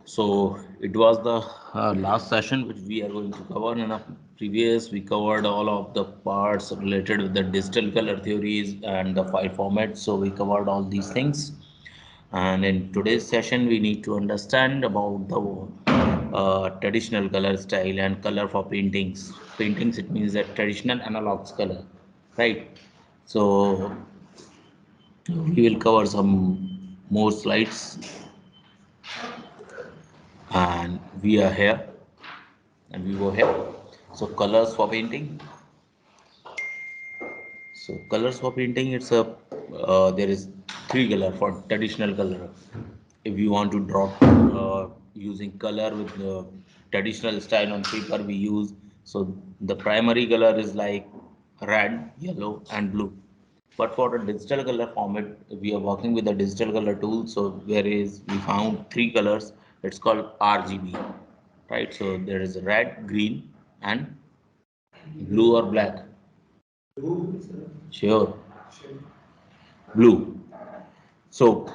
So it was the last session which we are going to cover. In a previous, we covered all of the parts related with the digital color theories and the file format. So we covered all these things. And in today's session, we need to understand about the traditional color style and color for paintings. Paintings, it means that traditional analog color, right? So we will cover some more slides, and we are here. And we go here. So colors for painting. So colors for painting, it's a there is three color for traditional color. If you want to draw using color with the traditional style on paper, we use, so the primary color is like red, yellow, and blue. But for the digital color format, we are working with the digital color tool. So where is we found three colors. It's called RGB, right? So there is red, green, and blue or black. Sure, blue. So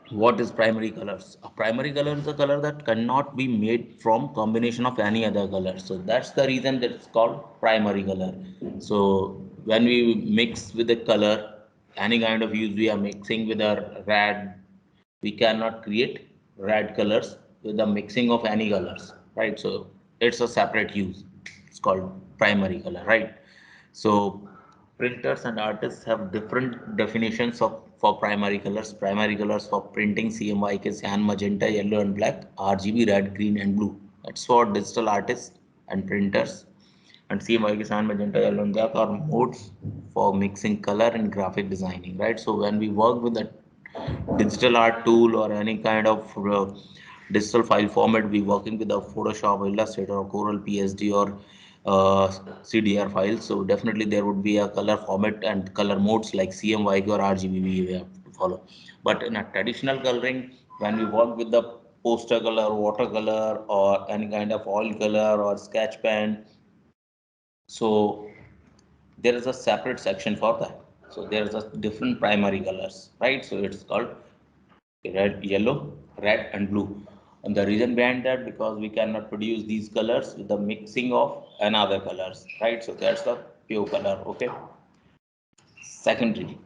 what is primary colors? A primary color is a color that cannot be made from combination of any other color. So that's the reason that it's called primary color. So when we mix with the color, any kind of use we are mixing with a red, we cannot create red colors with the mixing of any colors, right? So it's a separate use. It's called primary color, right? So printers and artists have different definitions of for primary colors. Primary colors for printing CMYK, cyan, magenta, yellow and black, RGB, red, green and blue. That's for digital artists and printers. And CMYK, cyan, magenta, yellow and black are modes for mixing color and graphic designing, right? So when we work with the digital art tool or any kind of digital file format, we working with the Photoshop, Illustrator, or Corel, PSD, or CDR files. So definitely there would be a color format and color modes like CMYK or RGB we have to follow. But in a traditional coloring, when we work with the poster color, watercolor, or any kind of oil color or sketch pen, so there is a separate section for that. So there is a different primary colors, right? So it's called red, yellow, red, and blue. And the reason behind that, because we cannot produce these colors with the mixing of another colors, right? So that's the pure color. Okay. Secondary.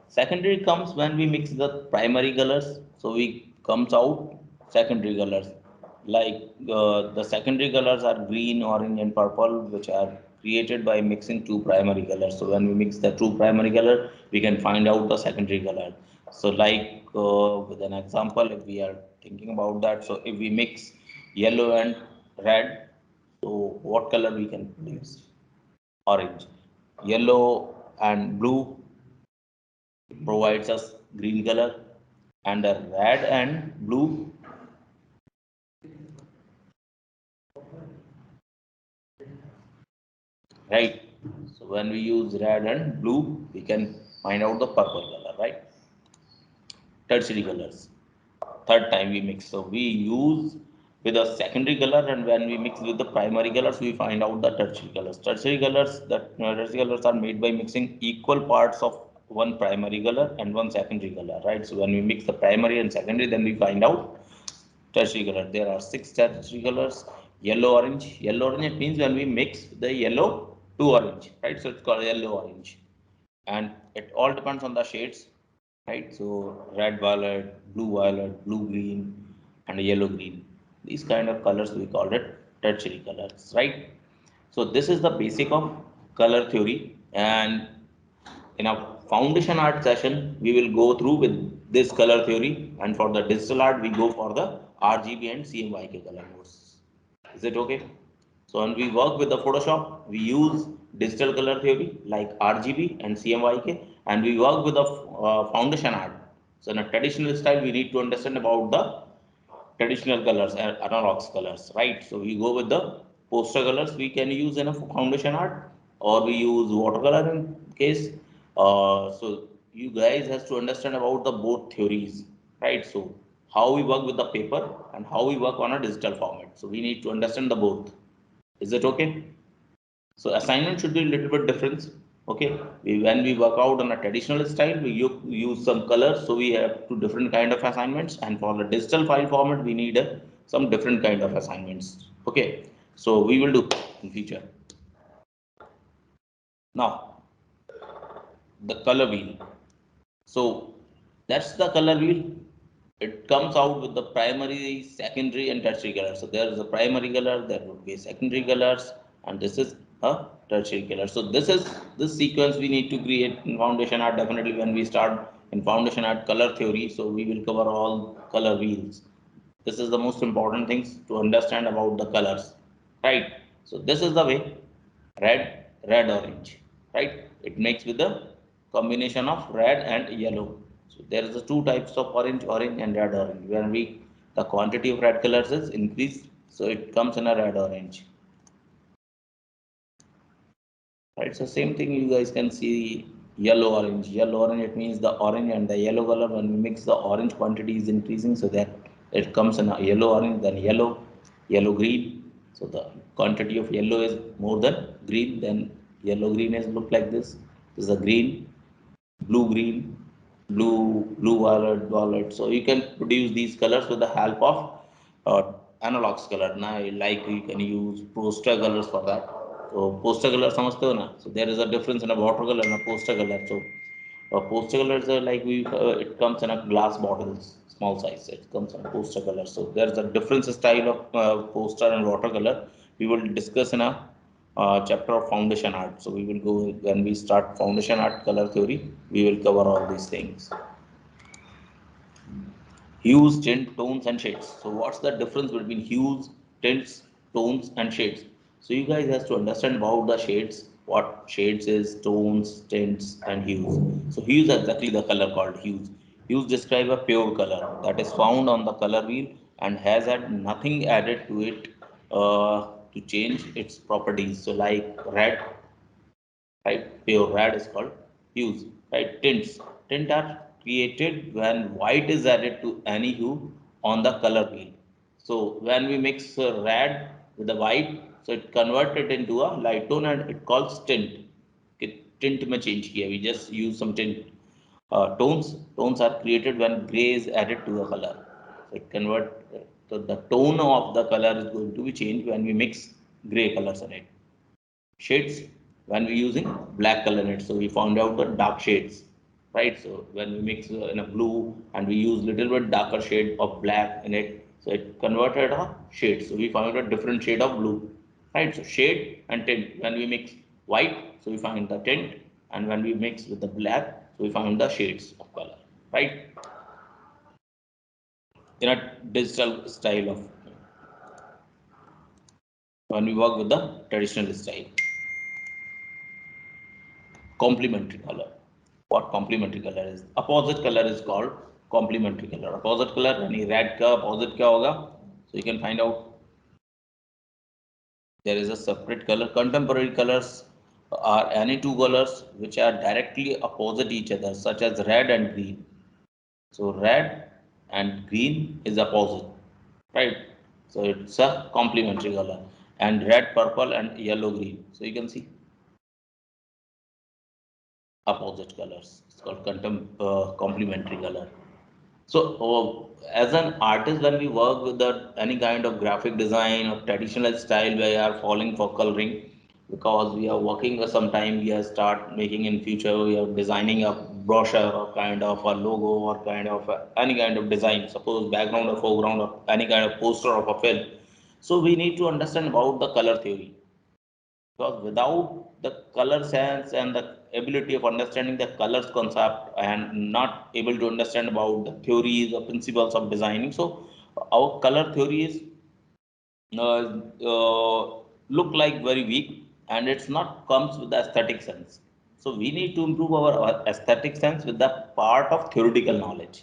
Secondary comes when we mix the primary colors, so we comes out secondary colors. Like the secondary colors are green, orange, and purple, which are created by mixing two primary colors. So when we mix the two primary color, we can find out the secondary color. So like with an example, if we are thinking about that, so if we mix yellow and red, so what color we can produce? Orange. Yellow and blue provides us green color, and the red and blue, right? So when we use red and blue, we can find out the purple color, right? Tertiary colors, third time we mix, so we use with a secondary color, and when we mix with the primary colors, we find out the tertiary colors. Tertiary colors are made by mixing equal parts of one primary color and one secondary color, right? So when we mix the primary and secondary, then we find out tertiary color. There are six tertiary colors. Yellow, orange. Yellow, orange, it means when we mix the yellow to orange, right? So it's called yellow, orange. And it all depends on the shades, right? So red, violet, blue, green, and yellow, green. These kind of colors we call it tertiary colors, right? So this is the basic of color theory, and in a foundation art session, we will go through with this color theory, and for the digital art, we go for the RGB and CMYK color modes. Is it okay? So when we work with the Photoshop, we use digital color theory like RGB and CMYK, and we work with the foundation art. So in a traditional style, we need to understand about the traditional colors and analog colors, right? So we go with the poster colors we can use in a foundation art, or we use watercolor in case. So you guys has to understand about the both theories, right? So how we work with the paper and how we work on a digital format. So we need to understand the both. Is it okay? So assignment should be a little bit different. Okay, when we work out on a traditional style, we use some colors, so we have two different kind of assignments, and for the digital file format, we need some different kind of assignments. Okay, so we will do in future. Now, the color wheel. So that's the color wheel. It comes out with the primary, secondary, and tertiary color. So there is a primary color, there would be secondary colors, and this is a tertiary color. So this sequence we need to create in foundation art. Definitely when we start in foundation art color theory, so we will cover all color wheels. This is the most important things to understand about the colors, right? So this is the way red, orange, right? It makes with the combination of red and yellow. So there is the two types of orange and red orange. When we the quantity of red colors is increased, so it comes in a red orange. Right, so same thing you guys can see yellow orange, it means the orange and the yellow color. When we mix, the orange quantity is increasing, so that it comes in a yellow orange, then yellow green. So the quantity of yellow is more than green, then yellow green is look like this is a green, blue green, blue violet. So you can produce these colors with the help of analogs color. Now like you can use poster colors for that. So poster color समझते हो ना? So there is a difference in a watercolor and a poster color. So poster colors are like it comes in a glass bottles, small size. It comes in a poster color. So there is a different style of poster and watercolor. We will discuss in a chapter of foundation art. So we will go when we start foundation art color theory. We will cover all these things. Hues, tint, tones, and shades. So what's the difference between hues, tints, tones, and shades? So you guys have to understand about the shades. What shades is, tones, tints, and hues. So hues are exactly the color called hues. Hues describe a pure color that is found on the color wheel and has had nothing added to it to change its properties. So like red, right? Pure red is called hues, right? Tints. Tint are created when white is added to any hue on the color wheel. So when we mix red with the white, so it converts it into a light tone and it calls tint. Okay, tint में change किया. We just use some tint. Tones are created when gray is added to the color. So it convert. So the tone of the color is going to be changed when we mix gray colors in it. Shades, when we're using black color in it, so we found out the dark shades, right? So when we mix in a blue and we use little bit darker shade of black in it, so it converted a shade, so we found a different shade of blue, right? So shade and tint, when we mix white, so we find the tint, and when we mix with the black, so we find the shades of color, right? In a digital style of when we work with the traditional style. Complementary color. What complementary color is? Opposite color is called complementary color. Opposite color, any red का opposite क्या होगा? So you can find out there is a separate color. Contemporary colors are any two colors which are directly opposite each other, such as red and green. So red and green is opposite, right? So it's a complementary color. And red, purple, and yellow, green. So you can see opposite colors. It's called complementary color. So, as an artist, when we work with any kind of graphic design or traditional style, we are falling for coloring because we are working some time. We are start making in future. We are designing a brochure or kind of a logo or kind of any kind of design. Suppose background or foreground or any kind of poster of a film. So we need to understand about the color theory, because without the color sense and the ability of understanding the colors concept and not able to understand about the theories or principles of designing, so our color theory is look like very weak, and it's not comes with the aesthetic sense. So we need to improve our aesthetic sense with the part of theoretical knowledge.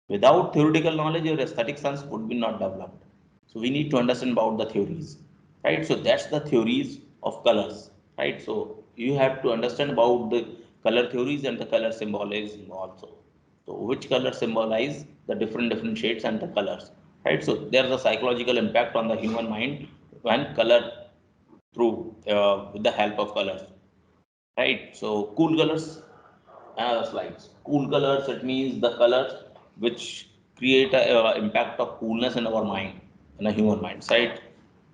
Without theoretical knowledge, your aesthetic sense would be not developed. So we need to understand about the theories, right? So that's the theories of colors, right? So you have to understand about the color theories and the color symbolism also. So which color symbolize the different shades and the colors, right? So there's a psychological impact on the human mind when color through with the help of colors. right? So cool colors, another slides. Cool colors, it means the colors which create a impact of coolness in our mind, in a human mind, right?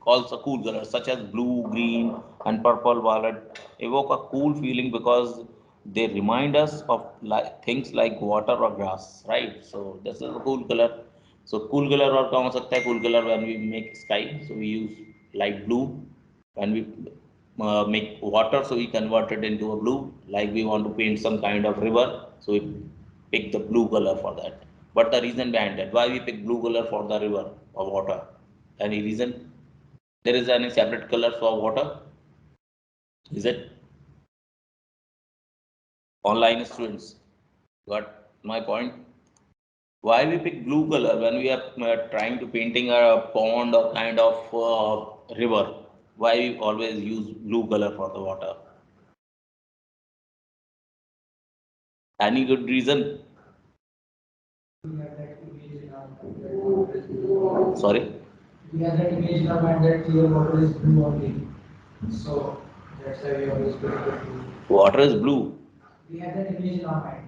Also cool colors such as blue, green, and purple, violet evoke a cool feeling because they remind us of things like water or grass, right? So this is a cool color. So cool color और कौन हो सकता है cool color when we make sky? So we use light blue. When we make water, so we convert it into a blue. Like we want to paint some kind of river, so we pick the blue color for that. But the reason behind that, why we pick blue color for the river or water? Any reason? There is any separate color for water? Is it? Online students got my point. Why we pick blue color when we are trying to painting a pond or kind of river? Why we always use blue color for the water? Any good reason? Sorry. We have that image in our mind that clear water is blue only. So that's why we always put it blue. Water is blue. We have that image in our mind.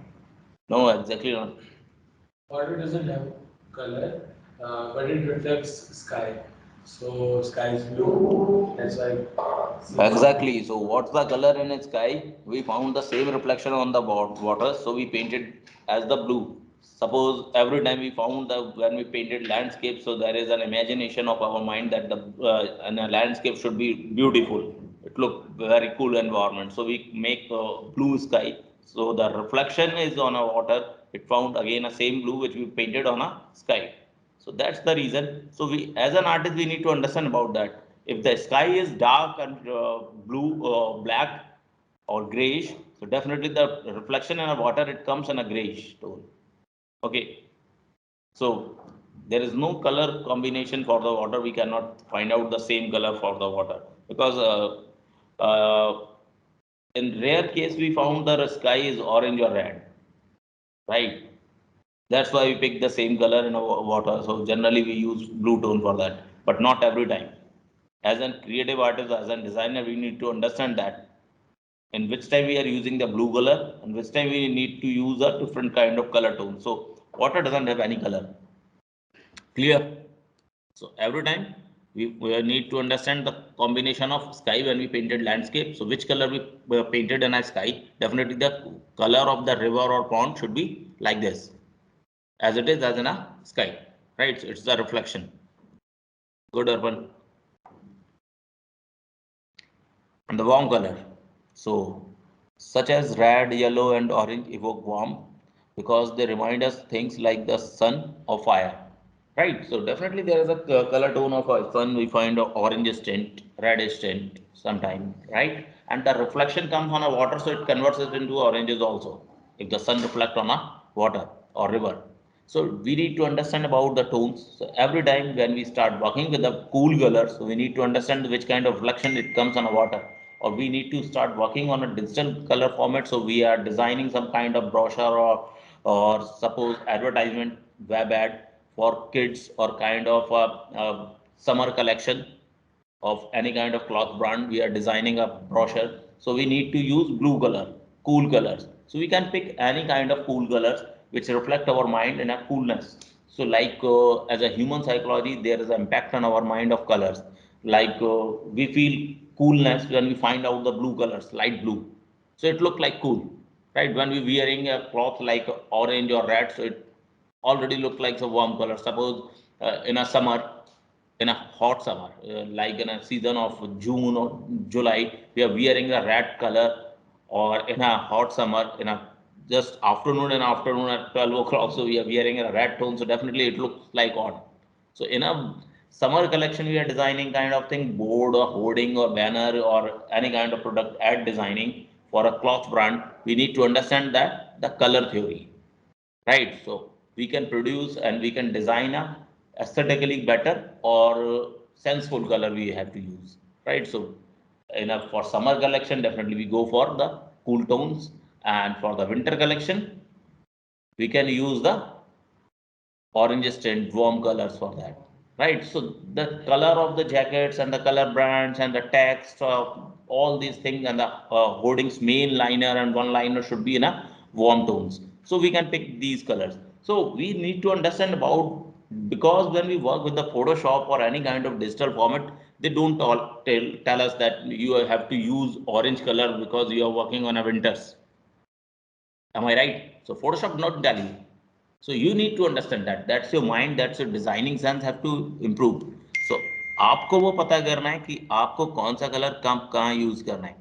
No, exactly not. Water doesn't have color, but it reflects sky. So sky is blue. That's why. Exactly. So what's the color in the sky? We found the same reflection on the water, so we painted as the blue. Suppose every time we found the when we painted landscape, so there is an imagination of our mind that the and a landscape should be beautiful. It look very cool environment. So we make blue sky. So the reflection is on a water. It found again a same blue which we painted on a sky. So that's the reason. So we, as an artist, we need to understand about that. If the sky is dark and blue, black, or grayish, so definitely the reflection in the water it comes in a grayish tone. Okay. So there is no color combination for the water. We cannot find out the same color for the water because in rare case we found the sky is orange or red, right? That's why we pick the same color in our water. So generally we use blue tone for that, but not every time. As a creative artist, as a designer, we need to understand that in which time we are using the blue color and which time we need to use a different kind of color tone. So water doesn't have any color. Clear? So every time we need to understand the combination of sky when we painted landscape. So which color we painted in a sky? Definitely the color of the river or pond should be like this, as it is as in a sky, right? So it's the reflection. Good urban. And the warm color. So such as red, yellow, and orange evoke warmth because they remind us things like the sun or fire. Right. So definitely there is a color tone of a sun. We find a orange tint, reddish tint sometime, right? And the reflection comes on a water, so it converts it into oranges also. If the sun reflect on a water or river. So we need to understand about the tones. So every time when we start working with the cool colors, so we need to understand which kind of reflection it comes on a water. Or we need to start working on a digital color format. So we are designing some kind of brochure or suppose advertisement web ad for kids or kind of a summer collection of any kind of cloth brand. We are designing a brochure, so we need to use blue color, cool colors. So we can pick any kind of cool colors which reflect our mind in a coolness. So like as a human psychology, there is an impact on our mind of colors. Like we feel coolness when we find out the blue colors, light blue, so it look like cool, right? When we wearing a cloth like orange or red, so it already look like a warm color. Suppose in a summer, in a hot summer, like in a season of June or July, we are wearing a red color, or in a hot summer, in a just afternoon at 12 o'clock, so we are wearing a red tone, so definitely it looks like odd. So in a summer collection, we are designing kind of thing, board or hoarding or banner or any kind of product ad designing for a cloth brand. We need to understand that the color theory, right? So we can produce and we can design a aesthetically better or senseful color we have to use, right? So in a for summer collection, definitely we go for the cool tones, and for the winter collection we can use the orange tint warm colors for that, right? So the color of the jackets and the color brands and the text, all these things, and the hoardings main liner and one liner should be in a warm tones, so we can pick these colors. So we need to understand about, because when we work with the Photoshop or any kind of digital format, they don't tell us that you have to use orange color because you are working on a winters. Am I right? So Photoshop not tell you. So you need to understand that. That's your mind. That's your designing sense have to improve. So आपको वो पता करना है कि आपको कौन सा colour कब कहाँ यूज करना है.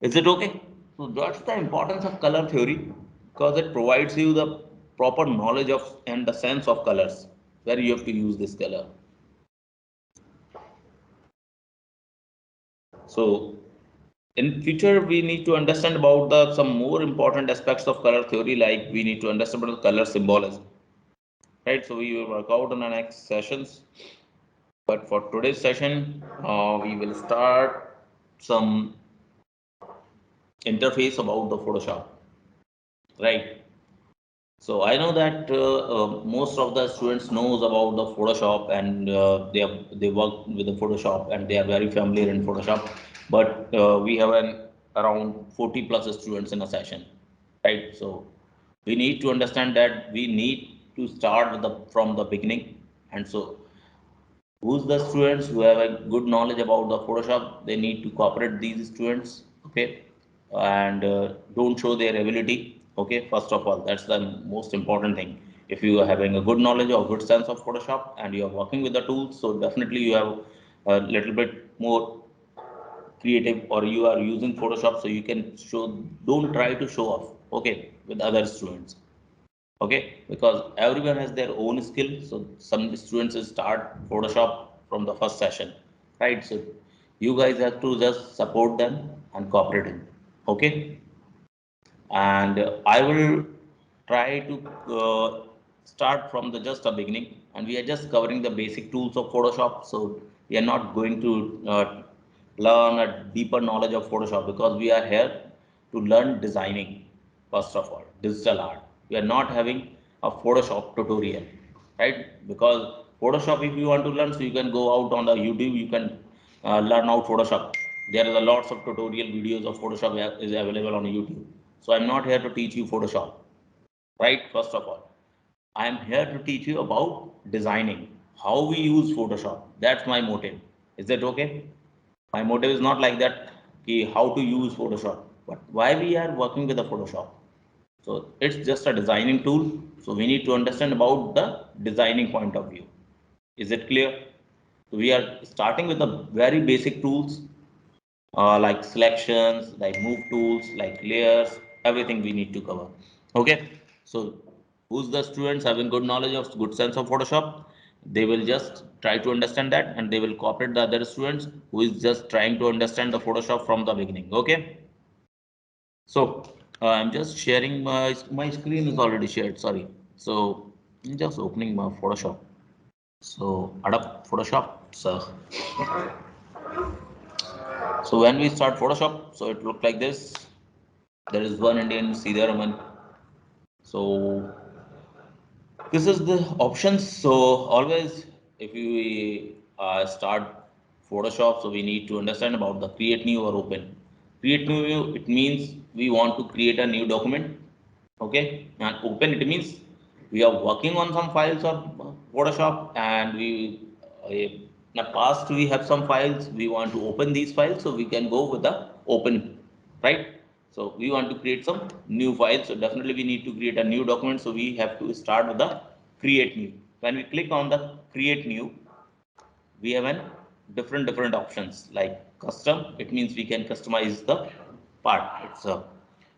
Is it okay? So that's the importance of color theory, because it provides you the proper knowledge of and the sense of colors where you have to use this color. So in future we need to understand about the some more important aspects of color theory, like we need to understand about the color symbolism, right? So we will work out on the next sessions, but for today's session we will start some interface about the Photoshop, right? So I know that most of the students knows about the Photoshop, and they work with the Photoshop and they are very familiar in Photoshop. But we have around 40 plus students in a session, right? So we need to understand that we need to start with the from the beginning, and so who's the students who have a good knowledge about the Photoshop, they need to cooperate these students, okay, and don't show their ability, okay, first of all, that's the most important thing. If you are having a good knowledge or good sense of Photoshop and you are working with the tools, so definitely you have a little bit more creative, or you are using Photoshop, so you can show, don't try to show off, okay, with other students, okay, because everyone has their own skill. So some students will start Photoshop from the first session, right? So you guys have to just support them and cooperate them, okay. And I will try to start from the just a beginning, and we are just covering the basic tools of Photoshop. So we are not going to learn a deeper knowledge of Photoshop, because we are here to learn designing. First of all, digital art, we are not having a Photoshop tutorial, right? Because Photoshop, if you want to learn, so you can go out on the YouTube, you can learn out Photoshop. There are a lots of tutorial videos of Photoshop is available on YouTube. So I'm not here to teach you Photoshop, right? First of all, I am here to teach you about designing, how we use Photoshop. That's my motive. Is that okay? My motive is not like that, how to use Photoshop, but why we are working with the Photoshop. So it's just a designing tool. So we need to understand about the designing point of view. Is it clear? So we are starting with the very basic tools, like selections, like move tools, like layers, everything we need to cover. Okay, so who's the students having good knowledge of good sense of Photoshop? They will just try to understand that, and they will cooperate the other students who is just trying to understand the Photoshop from the beginning. Okay, so I'm just sharing my screen is already shared. Sorry, so I'm just opening my Photoshop. So adapt Photoshop. So when we start Photoshop, so it looked like this. There is one Indian, Sridhar Raman. So this is the options. So always, if you start Photoshop, so we need to understand about the create new or open. Create new, it means we want to create a new document, okay, and open it means we are working on some files of Photoshop, and we in the past we have some files, we want to open these files, so we can go with the open, right? So we want to create some new files, so definitely we need to create a new document, so we have to start with the create new. When we click on the create new, we have an different options like custom. It means we can customize the part. It's a,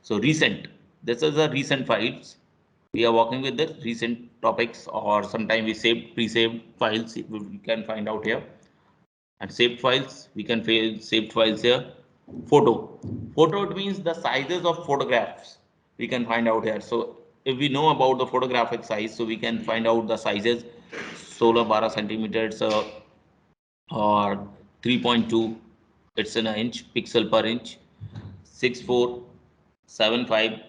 so recent, this is a recent files, we are working with the recent topics, or sometimes we saved pre-saved files, we can find out here. And saved files, we can find saved files here. Photo, it means the sizes of photographs, we can find out here. So if we know about the photographic size, so we can find out the sizes. 16 centimeters or 3.2, it's in an inch, pixel per inch. 6475,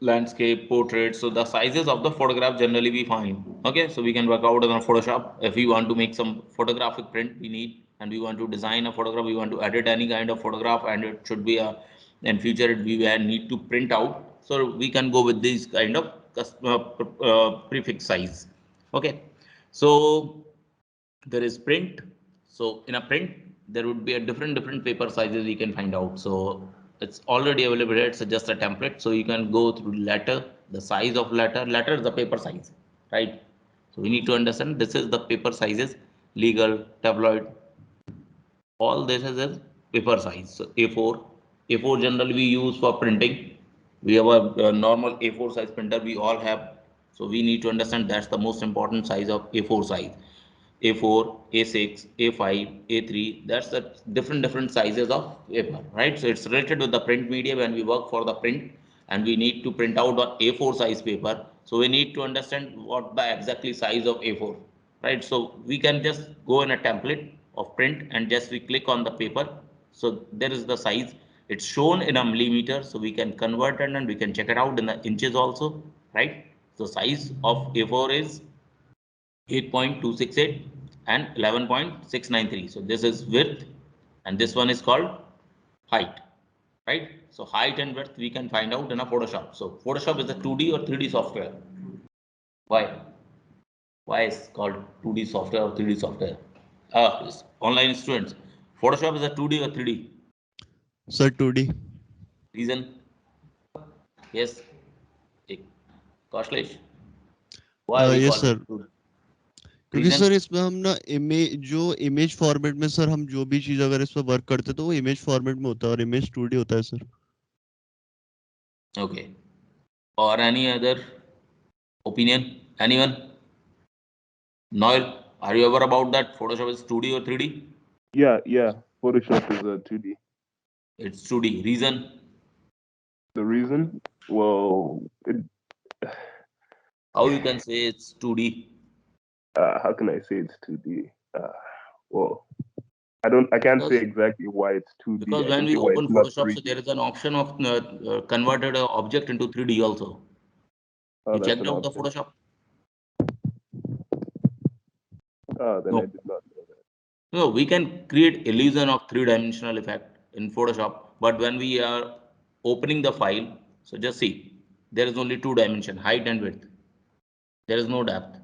landscape, portrait. So the sizes of the photograph generally we find. Okay, so we can work out on a Photoshop. If we want to make some photographic print, we need, and we want to design a photograph, we want to edit any kind of photograph, and it should be a, in future we need to print out. So we can go with these kind of prefix size. Okay, so there is print. So in a print, there would be a different paper sizes we can find out. So it's already available here. It's just a template. So you can go through letter, the size of letter. Letter is the paper size, right? So we need to understand this is the paper sizes, legal, tabloid, all this is paper size. So A4, A4 generally we use for printing. We have a normal A4 size printer. We all have. So we need to understand that's the most important size of A4 size. A4, A6, A5, A3. That's the different sizes of paper, right? So it's related with the print media when we work for the print and we need to print out on A4 size paper. So we need to understand what the exactly size of A4, right? So we can just go in a template of print and just we click on the paper. So there is the size. It's shown in a millimeter, so we can convert it and we can check it out in the inches also, right? So size of A4 is 8.268 and 11.693. So this is width and this one is called height, right? So height and width we can find out in a Photoshop. So Photoshop is a 2D or 3D software. Why? Why is called 2D software or 3D software? Online students. Photoshop is a 2D or 3D. Sir, 2D. Reason? Yes. Kaushlesh. Why we Yes call it sir, 2D? क्योंकि Reason? Sir इसमें हम ना image format में sir हम जो भी चीज अगर इस पर वर्क करते तो वो इमेज फॉर्मेट में होता है और इमेज 2D होता है sir. Okay. Or any other opinion? Anyone? Noel, are you aware about that? Photoshop is 2D or 3D? Yeah. Photoshop is a 2D. It's 2D. Reason? The reason? Well, How you can say it's 2D? how can I say it's 2D? Well, I can't say Because exactly why it's 2D. because I when can we say why open it's not Photoshop, so 3D. there is an option of converted object into 3D also. Oh, You that's checked an out the option. Photoshop? Oh, then I No. did not know that. No, we can create illusion of three-dimensional effect in Photoshop, but when we are opening the file, so just see, there is only two dimension, height and width. There is no depth.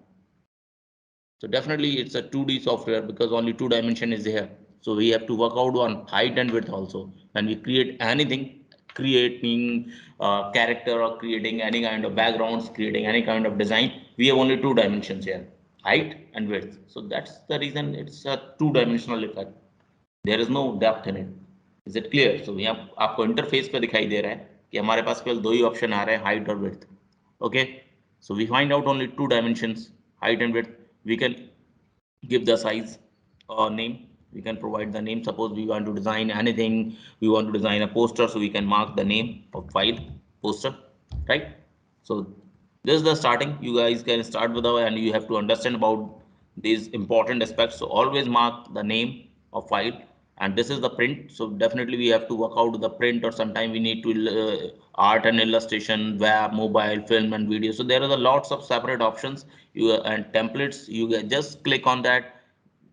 So definitely it's a 2D software because only two dimension is here. So we have to work out on height and width also. When we create anything, creating character or creating any kind of backgrounds, creating any kind of design, we have only two dimensions here, height and width. So that's the reason it's a two-dimensional effect. There is no depth in it. Is it clear? So यहाँ आपको interface पे दिखाई दे रहा है कि हमारे पास केवल दो ही ऑप्शन आ रहे हैं हाइट और width. Okay, so we find out only two dimensions, height and width. We can give the size or name. We can provide the name. Suppose we want to design anything, we want to design a poster, so we can mark the name of file poster, right? So this is the starting. You guys can start with our, and you have to understand about these important aspects. So always mark the name of file, and this is the print. So definitely we have to work out the print, or sometime we need to art and illustration, web, mobile, film and video. So there are the lots of separate options you and templates. You just click on that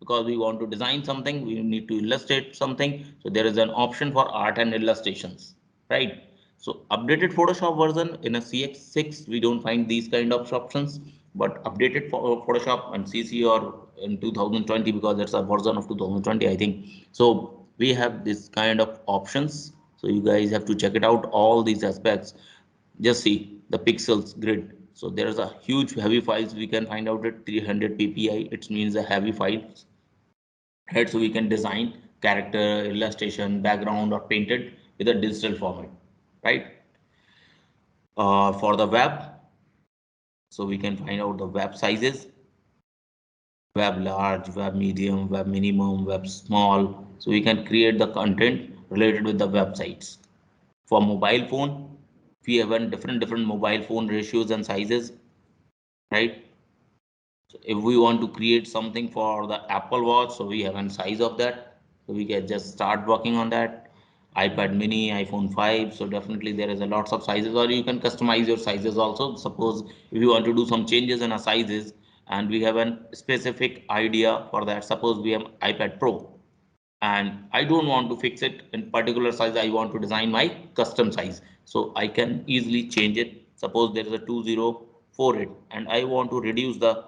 because we want to design something, we need to illustrate something. So there is an option for art and illustrations, right? So updated Photoshop version in a CX6, we don't find these kind of options, but updated for Photoshop and CC or in 2020 because that's a version of 2020, I think. So we have this kind of options. So you guys have to check it out, all these aspects. Just see the pixels grid. So there is a huge heavy files we can find out at 300 ppi. It means a heavy files, right? So we can design character, illustration, background, or painted with a digital format, right? For the web, so we can find out the web sizes, web large, web medium, web minimum, web small. So we can create the content related with the websites. For mobile phone, we have different mobile phone ratios and sizes, right? So if we want to create something for the Apple Watch, so we have a size of that. So we can just start working on that. iPad mini, iPhone 5. So definitely there is a lots of sizes, or you can customize your sizes also. Suppose if you want to do some changes in our sizes and we have a specific idea for that. Suppose we have iPad Pro and I don't want to fix it in particular size. I want to design my custom size. So I can easily change it. Suppose there is a 2048 and I want to reduce the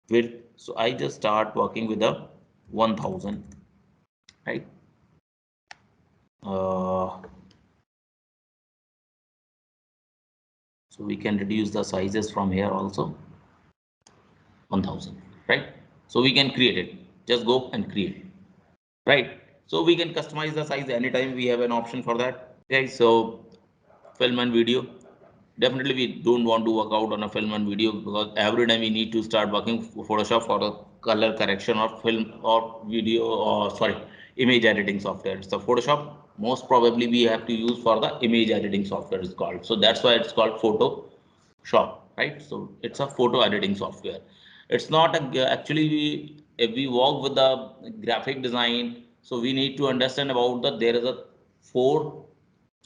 width. So I just start working with a 1000, right? Uh, so we can reduce the sizes from here also 1000, right? So we can create it. Just go and create, right? So we can customize the size anytime. We have an option for that. Okay, so film and video. Definitely, we don't want to work out on a film and video because every time we need to start working Photoshop for the color correction or film or video or sorry, image editing software. So Photoshop, most probably we have to use for the image editing software is called. So that's why it's called Photoshop, right? So it's a photo editing software. It's not a, actually if we work with the graphic design, so we need to understand about that there is a four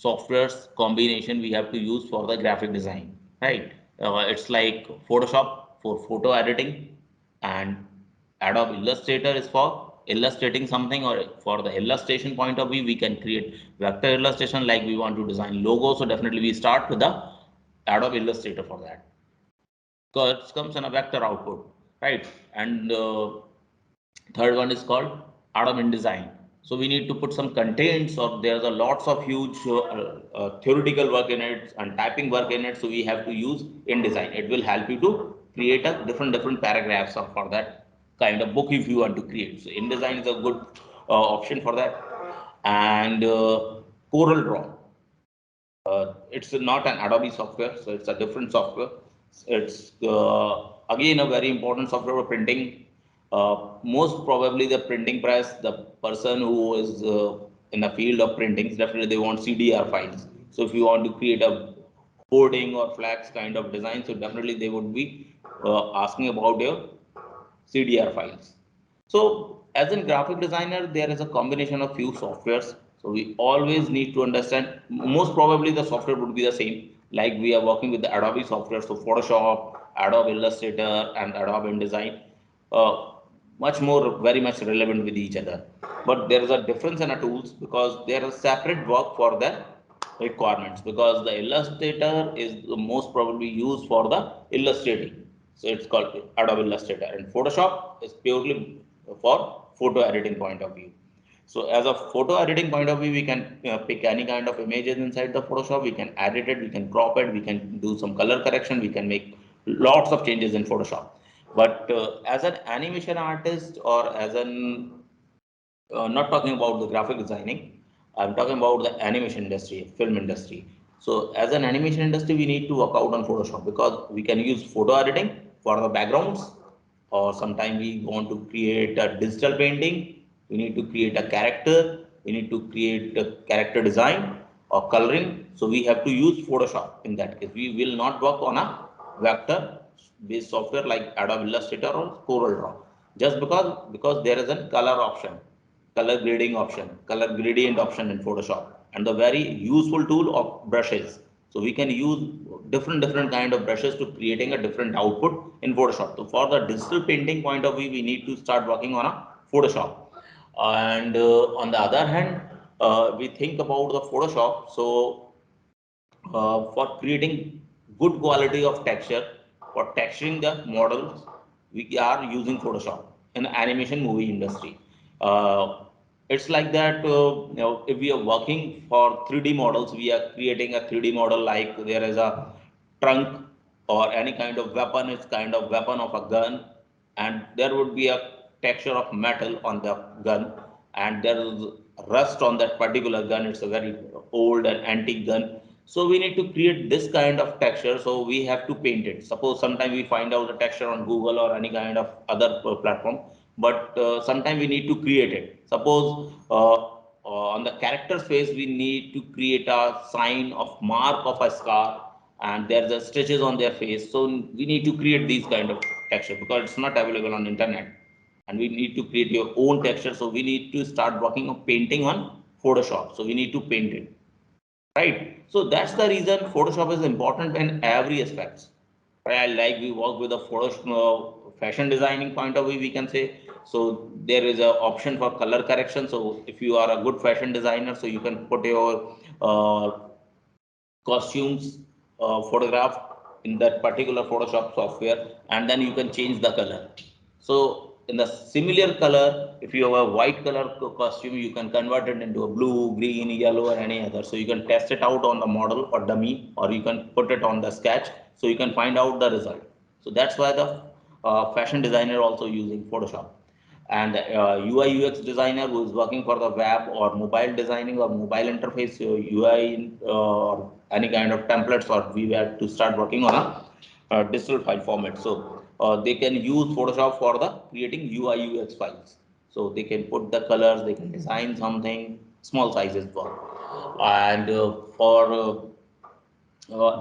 softwares combination we have to use for the graphic design, right? It's like Photoshop for photo editing, and Adobe Illustrator is for illustrating something, or for the illustration point of view, we can create vector illustration like we want to design logo. So definitely we start with the Adobe Illustrator for that. Because it comes in a vector output, right? And third one is called Atom InDesign. So we need to put some contents, or there's a lots of huge theoretical work in it and typing work in it. So we have to use InDesign. It will help you to create a different paragraphs for that kind of book if you want to create. So InDesign is a good option for that. And Coral Draw. It's not an Adobe software, so it's a different software. It's again a very important software for printing. Most probably the printing press, the person who is in the field of printing, definitely they want CDR files. So if you want to create a boarding or flags kind of design, so definitely they would be asking about your CDR files. So as a graphic designer, there is a combination of few softwares. So we always need to understand, most probably the software would be the same. Like we are working with the Adobe software, so Photoshop, Adobe Illustrator, and Adobe InDesign, uh, much more, very much relevant with each other. But there is a difference in the tools because there is separate work for the requirements, because the Illustrator is the most probably used for the illustrating. So it's called Adobe Illustrator, and Photoshop is purely for photo editing point of view. So as a photo editing point of view, we can pick any kind of images inside the Photoshop. We can edit it, we can crop it, we can do some color correction, we can make lots of changes in Photoshop. But as an animation artist, or as an not talking about the graphic designing, I'm talking about the animation industry, film industry. So as an animation industry, we need to work out on Photoshop because we can use photo editing for the backgrounds, or sometimes we want to create a digital painting. We need to create a character. We need to create a character design or coloring. So we have to use Photoshop in that case. We will not work on a vector based software like Adobe Illustrator or Corel Draw, just because there is a color option, color grading option, color gradient option in Photoshop, and the very useful tool of brushes. So we can use different kind of brushes to creating a different output in Photoshop. So for the digital painting point of view, we need to start working on a Photoshop. And on the other hand, we think about the Photoshop. So for creating good quality of texture, for texturing the models, we are using Photoshop in the animation movie industry. Uh, it's like that, if we are working for 3D models, we are creating a 3D model like there is a trunk or any kind of weapon, it's kind of weapon of a gun, and there would be a texture of metal on the gun, and there is rust on that particular gun. It's a very old and antique gun. So we need to create this kind of texture. So we have to paint it. Suppose sometime we find out the texture on Google or any kind of other platform, but sometime we need to create it. Suppose on the character's face, we need to create a sign of mark of a scar, and there's a stitches on their face. So we need to create these kind of texture because it's not available on internet, and we need to create your own texture. So we need to start working on painting on Photoshop. So we need to paint it, right? So that's the reason Photoshop is important in every aspects. Right? Like we work with a photo fashion designing point of view, we can say. So there is a option for color correction. So if you are a good fashion designer, so you can put your costumes photograph in that particular Photoshop software, and then you can change the color. So in the similar color, if you have a white color costume, you can convert it into a blue, green, yellow, or any other. So you can test it out on the model or dummy, or you can put it on the sketch, so you can find out the result. So that's why the fashion designer also using Photoshop, and UI UX designer who is working for the web or mobile designing or mobile interface UI or any kind of templates, or we have to start working on a digital file format. So they can use Photoshop for the creating UI UX files. So they can put the colors, they can design something, small sizes work. And for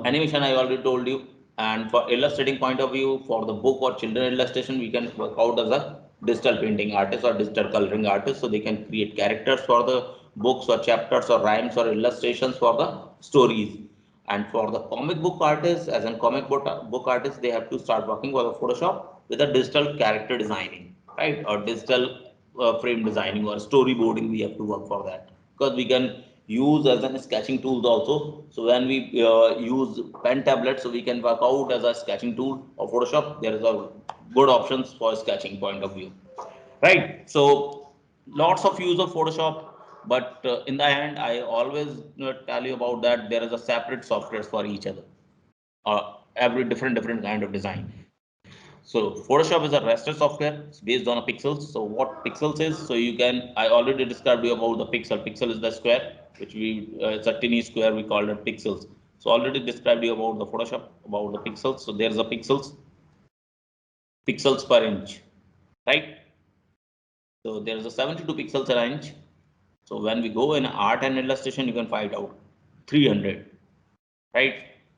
animation, I already told you. And for illustrating point of view, for the book or children illustration, we can work out as a digital painting artist or digital coloring artist. So they can create characters for the books or chapters or rhymes or illustrations for the stories. And for the comic book artists, as in book artists, they have to start working with a Photoshop with a digital character designing, right? Or digital frame designing or storyboarding. We have to work for that, because we can use as an sketching tools also. So when we use pen tablet, so we can work out as a sketching tool or Photoshop. There is a good options for sketching point of view, right? So lots of use of Photoshop, but in the end, I always tell you about that there is a separate softwares for each other, every different kind of design. So Photoshop is a raster software. It's based on a pixels. So what pixels is? So you can, I already described you about the pixel. Pixel is the square, which we it's a tiny square. We call it pixels. So already described you about the Photoshop about the pixels. So there's a pixels per inch, right? So there is a 72 pixels per inch. So when we go in art and illustration, you can find out 300, right?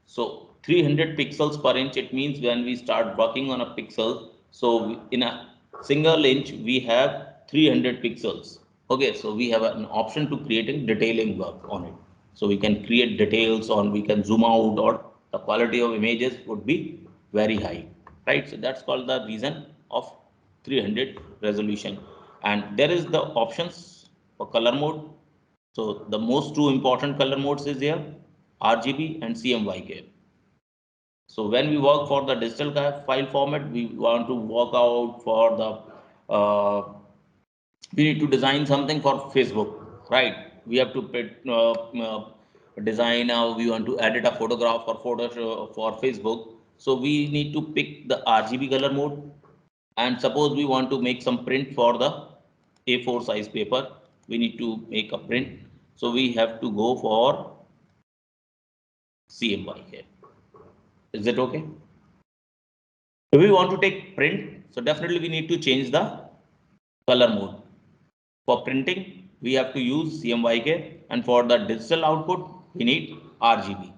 So 300 pixels per inch, it means when we start working on a pixel, so in a single inch we have 300 pixels. Okay, so we have an option to creating detailing work on it. So we can create details on, we can zoom out, or the quality of images would be very high, right? So that's called the reason of 300 resolution. And there is the options for color mode. So the most two important color modes is here, RGB and CMYK. So when we work for the digital file format, we want to work out for the, we need to design something for Facebook, right? We have to design, we want to edit a photograph for for Facebook. So we need to pick the RGB color mode. And suppose we want to make some print for the A4 size paper, we need to make a print. So we have to go for CMYK. Is it okay? If we want to take print, so definitely we need to change the color mode. For printing, we have to use CMYK, and for the digital output, we need RGB.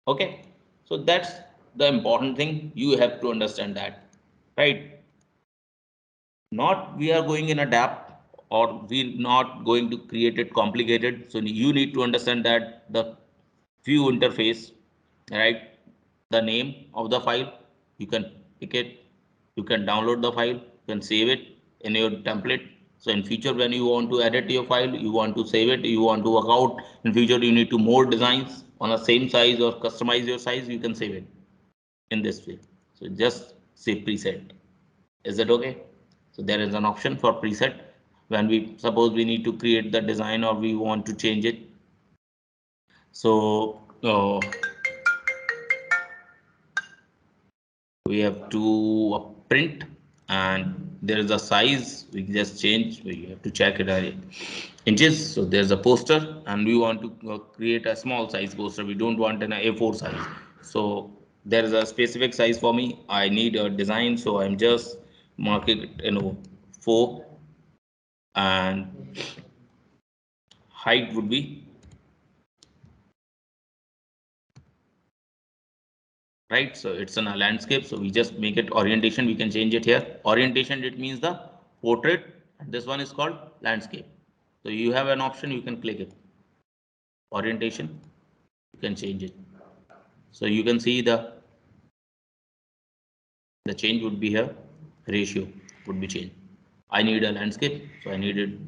Okay, so that's the important thing. You have to understand that, right? Not we are going in a depth, or we're not going to create it complicated. So you need to understand that the view interface, right? The name of the file, you can pick it, you can download the file, you can save it in your template. So in future, when you want to edit your file, you want to save it, you want to work out in future, you need to more designs on the same size or customize your size, you can save it in this way. So just say preset. Is it okay? So there is an option for preset when we suppose we need to create the design or we want to change it. So we have to print, and there is a size we just change. We have to check it inches. So there's a poster, and we want to create a small size poster. We don't want an A4 size. So there is a specific size for me. I need a design, so I'm just marking it in 4, and height would be, right? So it's in a landscape, so we just make it orientation. We can change it here. Orientation, it means the portrait, and this one is called landscape. So you have an option, you can click it. Orientation, you can change it. So you can see the change would be here, ratio would be changed. I need a landscape, so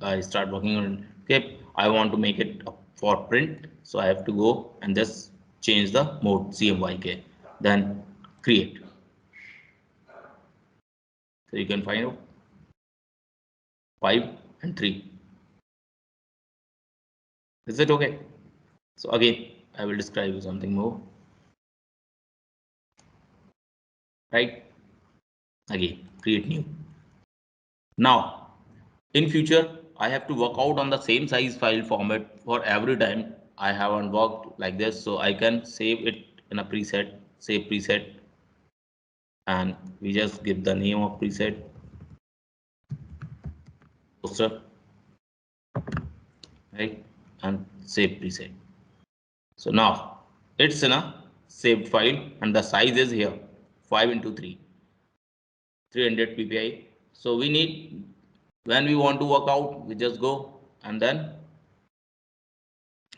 I start working on landscape. I want to make it for print, so I have to go and just change the mode CMYK, then create. So you can find out 5 and 3. Is it okay? So again, I will describe you something more. Right? Again, create new. Now, in future, I have to work out on the same size file format for every time I haven't worked like this. So I can save it in a preset, save preset, and we just give the name of preset, poster, right? And save preset. So now it's in a saved file and the size is here 5 into 3, 300 ppi. So we need, when we want to work out, we just go and then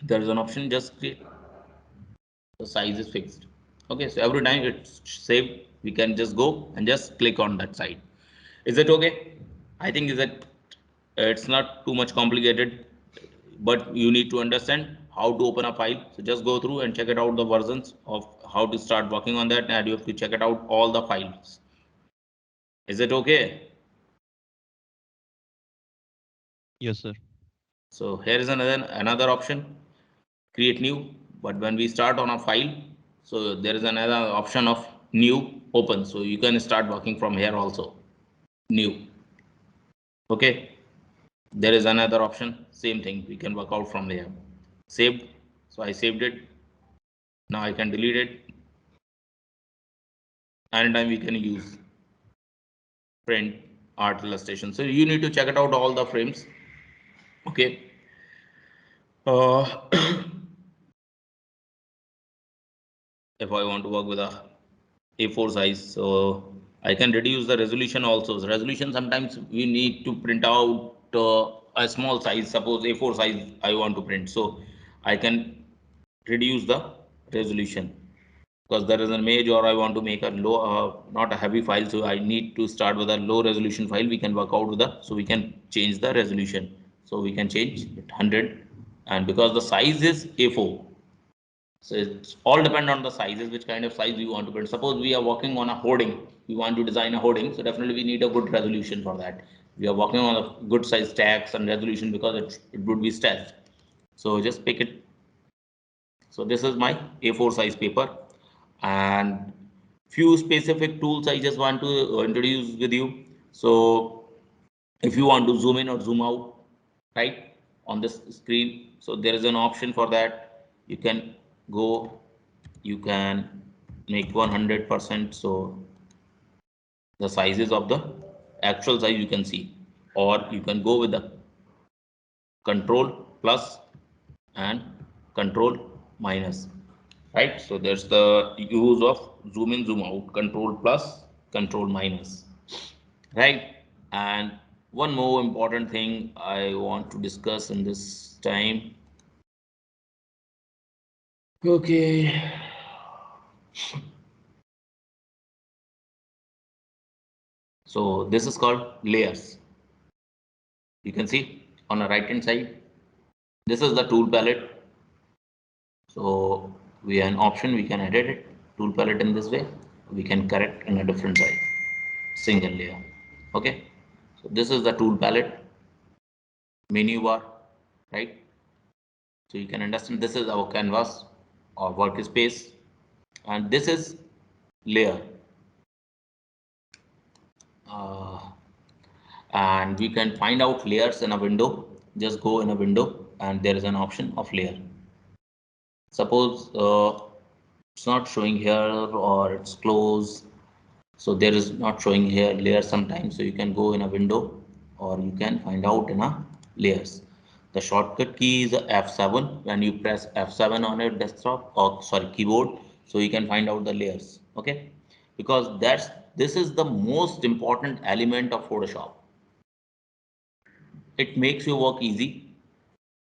there is an option, just create. The size is fixed. Okay, so every time it's saved, we can just go and just click on that side. Is it okay? I think is that it's not too much complicated, but you need to understand how to open a file. So just go through and check it out the versions of how to start working on that, and you have to check it out all the files. Is it okay? Yes, sir. So here is another option, create new. But when we start on a file, so there is another option of new open. So you can start working from here also. New. Okay. There is another option, same thing. We can work out from there. Saved. So I saved it. Now I can delete it. Anytime we can use print art illustration. So you need to check it out all the frames. Okay. Uh, if I want to work with a A4 size, so I can reduce the resolution also. So resolution, sometimes we need to print out a small size, suppose A4 size I want to print, so I can reduce the resolution because there is an image, or I want to make a low, not a heavy file, so I need to start with a low resolution file. We can work out with the, so we can change the resolution, so we can change it 100, and because the size is A4, so it's all depend on the sizes, which kind of size we want to print. Suppose we are working on a hoarding, we want to design a hoarding, so definitely we need a good resolution for that. We are working on a good size text and resolution because it would be stressed. So just pick it. So this is my A4 size paper, and few specific tools I just want to introduce with you. So if you want to zoom in or zoom out, right, on this screen, so there is an option for that. You can go, you can make 100%, so the sizes of the actual size you can see, or you can go with the control plus and control minus, right? So there's the use of zoom in, zoom out, control plus, control minus, right? And one more important thing I want to discuss in this time. Okay, so this is called layers. You can see on the right hand side, this is the tool palette. So we have an option, we can edit it, tool palette in this way. We can correct in a different side, single layer. Okay, so this is the tool palette, menu bar, right? So you can understand this is our canvas or workspace, and this is layer. Uh, and we can find out layers in a window. Just go in a window and there is an option of layer. Suppose it's not showing here or it's closed, so there is not showing here layer sometimes, so you can go in a window or you can find out in a layers. The shortcut key is F7. When you press F7 on your desktop, or sorry, keyboard, so you can find out the layers. Okay, because this is the most important element of Photoshop. It makes your work easy.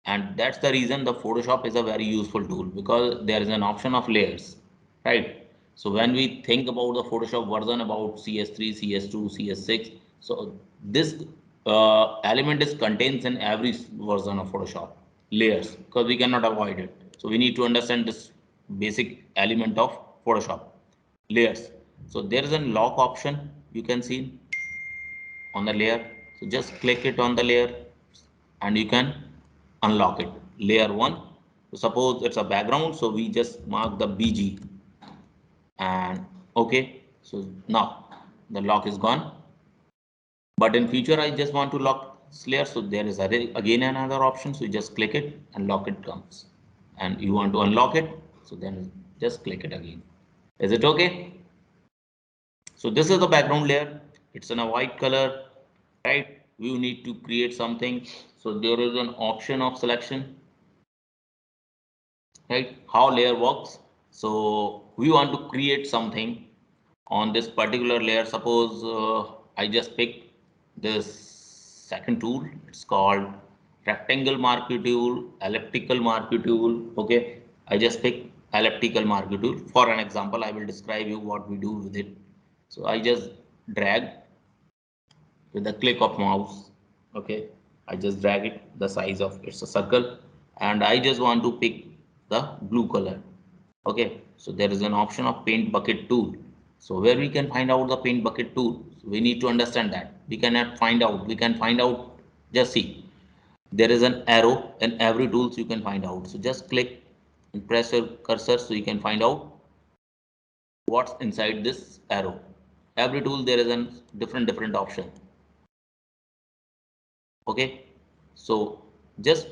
And that's the reason the Photoshop is a very useful tool, because there is an option of layers, right? So when we think about the Photoshop version about CS3, CS2, CS6, so this element is contains in every version of Photoshop, layers, because we cannot avoid it. So we need to understand this basic element of Photoshop, layers. So there is a lock option you can see on the layer. So just click it on the layer and you can unlock it. Layer 1. So suppose it's a background, so we just mark the BG and okay. So now the lock is gone. But in future, I just want to lock this layer. So there is again another option. So you just click it and lock it comes. And you want to unlock it. So then just click it again. Is it okay? So this is the background layer. It's in a white color, right? We need to create something. So there is an option of selection, right? How layer works. So we want to create something on this particular layer. Suppose I just pick this second tool. It's called rectangle marquee tool, elliptical marquee tool. Okay. I just pick elliptical marquee tool. For an example, I will describe you what we do with it. So I just drag with the click of mouse. Okay, I just drag it the size of it's a circle, and I just want to pick the blue color. Okay, so there is an option of paint bucket tool. So where we can find out the paint bucket tool, so we need to understand that we cannot find out, we can find out, just see, there is an arrow in every tools you can find out. So just click and press your cursor so you can find out what's inside this arrow. Every tool there is a different option. Okay, so just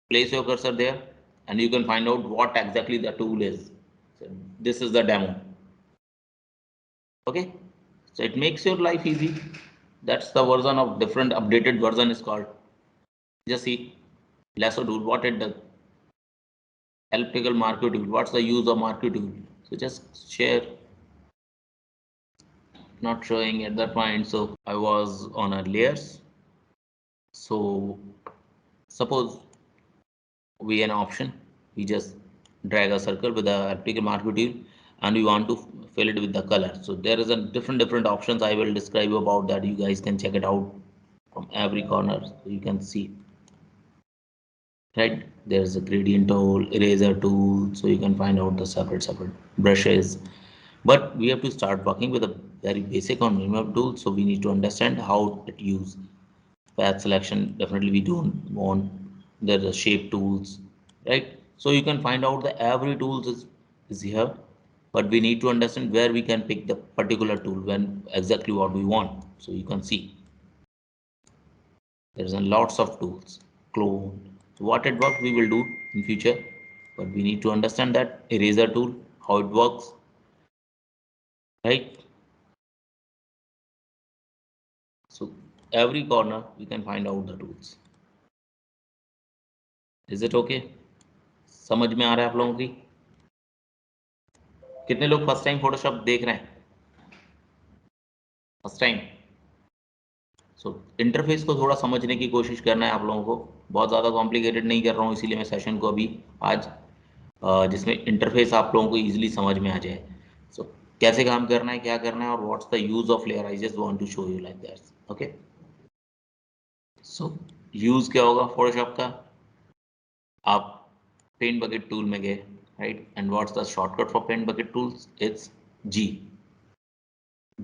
place your cursor there and you can find out what exactly the tool is. So this is the demo. Okay, so it makes your life easy. That's the version of different updated version is called. Just see lasso tool, what it does. Elliptical marquee tool, what's the use of marquee tool. So just share, not showing at that point. So I was on a layers. So suppose we an option, we just drag a circle with the elliptical marquee tool and we want to fill it with the color. So there is a different options I will describe you about that. You guys can check it out from every corner. So you can see, right, there's a gradient tool, eraser tool, so you can find out the separate brushes. But we have to start working with a very basic on minimum tool, so we need to understand how it use. Path selection, definitely we don't want. There's a shape tools, right? So you can find out that every tools is here, but we need to understand where we can pick the particular tool when exactly what we want. So you can see there's a lots of tools. Clone, so what it works we will do in future, but we need to understand that eraser tool, how it works, right? So every corner we can find out the tools. Is it okay? समझ में आ रहा है आप लोगों की? कितने लोग first time Photoshop देख रहे हैं? First time. सो इंटरफेस को थोड़ा समझने की कोशिश करना है आप लोगों को, बहुत ज़्यादा कॉम्प्लिकेटेड नहीं कर रहा हूँ, इसीलिए मैं सेशन को अभी आज जिसमें इंटरफेस आप लोगों को इजीली समझ में आ जाए। सो कैसे काम करना है, क्या करना है, और what's the use of layer, I just want to show you like that. Okay, so use क्या होगा फोटोशॉप का? आप पेंट बकेट टूल में गए, right, and what's the shortcut for paint bucket tools? It's G.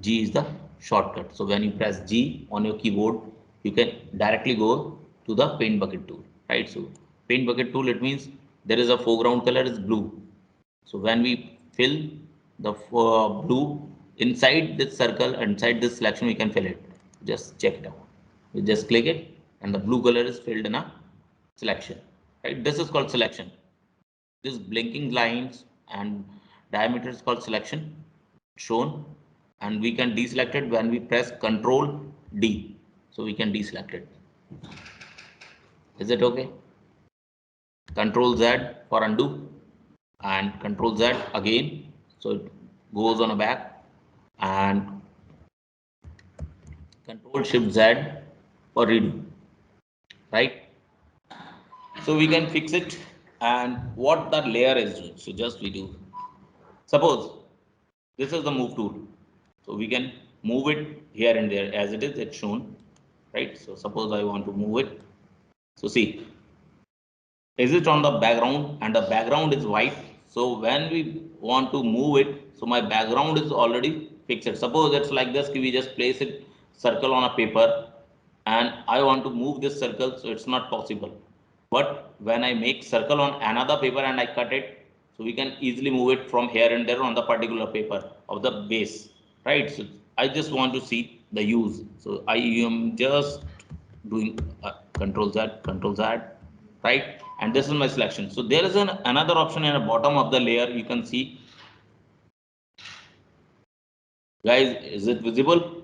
G is the shortcut. So when you press G on your keyboard, you can directly go to the paint bucket tool, right? So paint bucket tool, it means there is a foreground color is blue. So when we fill the blue inside this circle, inside this selection, we can fill it. Just check it out. We just click it and the blue color is filled in a selection, right? This is called selection. This blinking lines and diameter is called selection shown, and we can deselect it when we press Control D. So we can deselect it. Is it okay? Control Z for undo and Control Z again. So it goes on a back, and Control Shift Z for redo. Right? So we can fix it and what that layer is doing. So just we do. Suppose this is the move tool. So we can move it here and there as it is, it's shown, right? So suppose I want to move it. So see, is it on the background and the background is white. So when we want to move it, so my background is already fixed. Suppose it's like this, we just place it circle on a paper and I want to move this circle, so it's not possible. But when I make circle on another paper and I cut it, so we can easily move it from here and there on the particular paper of the base, right? So I just want to see the use. So I am just doing control z, right? And this is my selection. So there is another option in the bottom of the layer. You can see, guys, is it visible?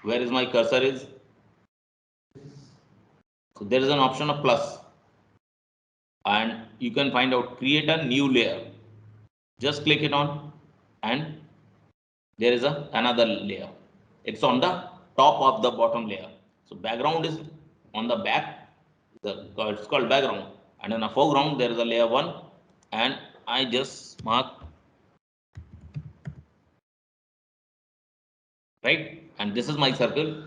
Where is my cursor is? So there is an option of plus, and you can find out create a new layer. Just click it on, and there is another layer. It's on the top of the bottom layer. So background is on the back. It's called background, and in the foreground there is a layer one, and I just mark, right? And this is my circle.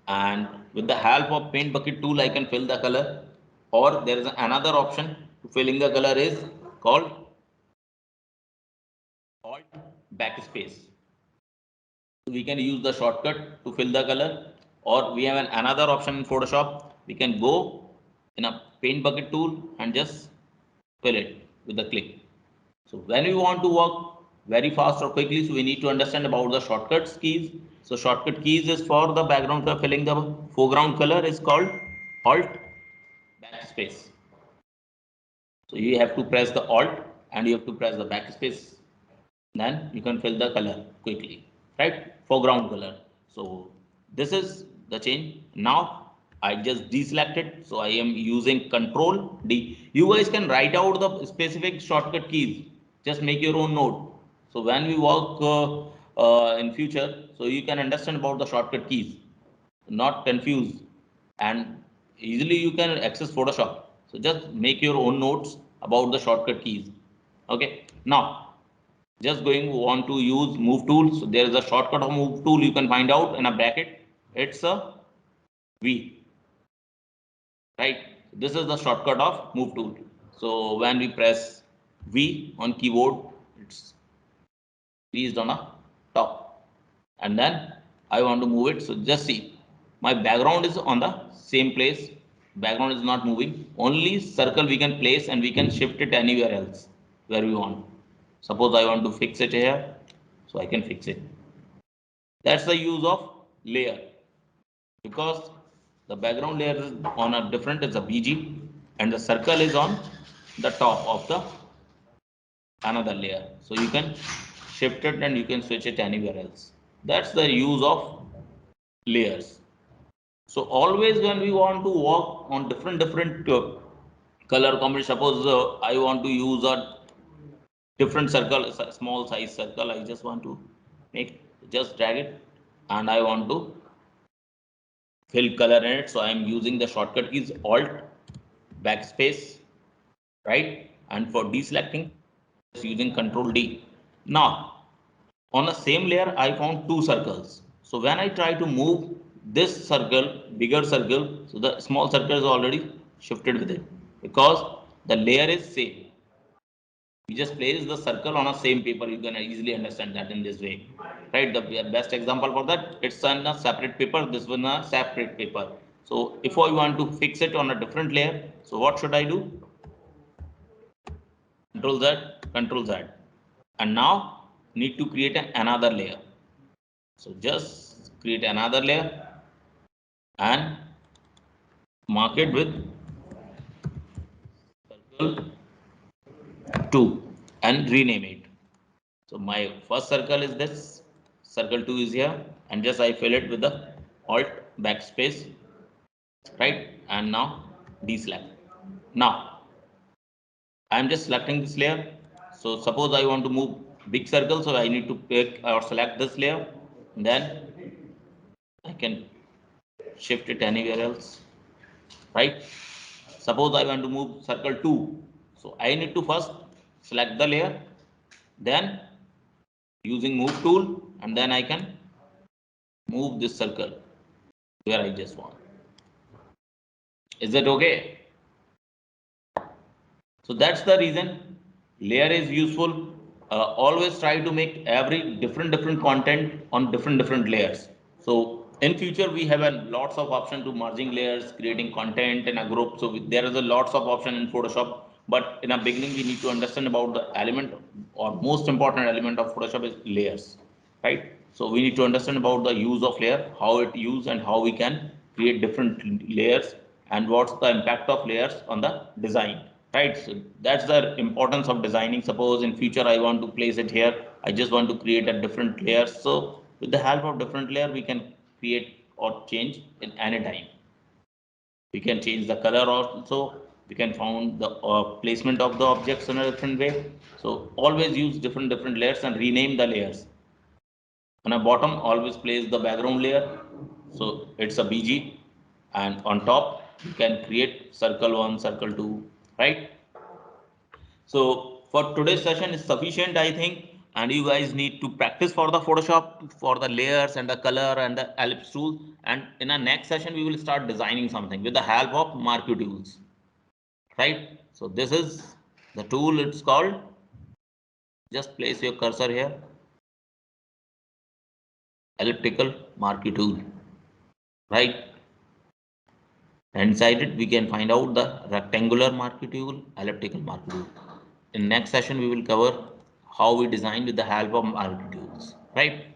And with the help of paint bucket tool, I can fill the color. Or there is another option to filling the color is called Alt Backspace. We can use the shortcut to fill the color, or we have another option in Photoshop. We can go in a paint bucket tool and just fill it with a click. So when we want to work very fast or quickly, so we need to understand about the shortcuts keys. So shortcut keys is for the background color, filling the foreground color is called Alt Backspace. So you have to press the Alt and you have to press the Backspace. Then you can fill the color quickly, right? Foreground color. So this is the change. Now I just deselected. So I am using Control D. You guys can write out the specific shortcut keys. Just make your own note. So when we work in future, so you can understand about the shortcut keys, not confused, and easily you can access Photoshop. So just make your own notes about the shortcut keys. Okay. Now just going want to use move tool. So there is a shortcut of move tool. You can find out in a bracket. It's a V, right? This is the shortcut of move tool. So when we press V on keyboard, it's placed on a top, and then I want to move it. So just see, my background is on the same place. Background is not moving. Only circle we can place and we can shift it anywhere else where we want. Suppose I want to fix it here, so I can fix it. That's the use of layer, because the background layer is on a different, it's a BG, and the circle is on the top of the another layer. So you can shift it and you can switch it anywhere else. That's the use of layers. So always when we want to work on different color combination, suppose I want to use a different circle, a small size circle, I just want to make, just drag it, and I want to fill color in it. So I am using the shortcut keys Alt Backspace, right? And for deselecting, just using Control D. Now on the same layer, I found two circles. So when I try to move this circle, bigger circle, so the small circle is already shifted with it, because the layer is same. We just place the circle on a same paper. You can easily understand that in this way, right? The best example for that, it's on a separate paper. This one a separate paper. So if I want to fix it on a different layer, so what should I do? Control Z, Control Z, and now need to create another layer. So just create another layer and mark it with circle 2 and rename it. So my first circle is this, circle 2 is here, and just I fill it with the Alt Backspace, right? And now deselect. Now I am just selecting this layer. So suppose I want to move big circle, so I need to pick or select this layer, then I can shift it anywhere else, right? Suppose I want to move circle 2. So I need to first select the layer, then using move tool, and then I can move this circle where I just want. Is that okay? So that's the reason layer is useful. Always try to make every different content on different layers. So in future we have a lots of option to merging layers, creating content in a group. So there is a lots of option in Photoshop. But in a beginning we need to understand about the element or most important element of Photoshop is layers, right? So we need to understand about the use of layer, how it use and how we can create different layers and what's the impact of layers on the design, right? So that's the importance of designing. Suppose in future I want to place it here, I just want to create a different layer. So with the help of different layer, we can create or change in any time. We can change the color also. We can found the placement of the objects in a different way. So always use different layers and rename the layers. On a bottom, always place the background layer. So it's a BG, and on top you can create circle 1, circle 2, right? So for today's session is sufficient, I think, and you guys need to practice for the Photoshop for the layers and the color and the ellipse tool. And in our next session, we will start designing something with the help of marquee tools, right? So this is the tool. It's called. Just place your cursor here. Elliptical marquee tool, right? Inside it, we can find out the rectangular marquee tool, elliptical marquee tool. In next session, we will cover how we design with the help of marquee tools, right?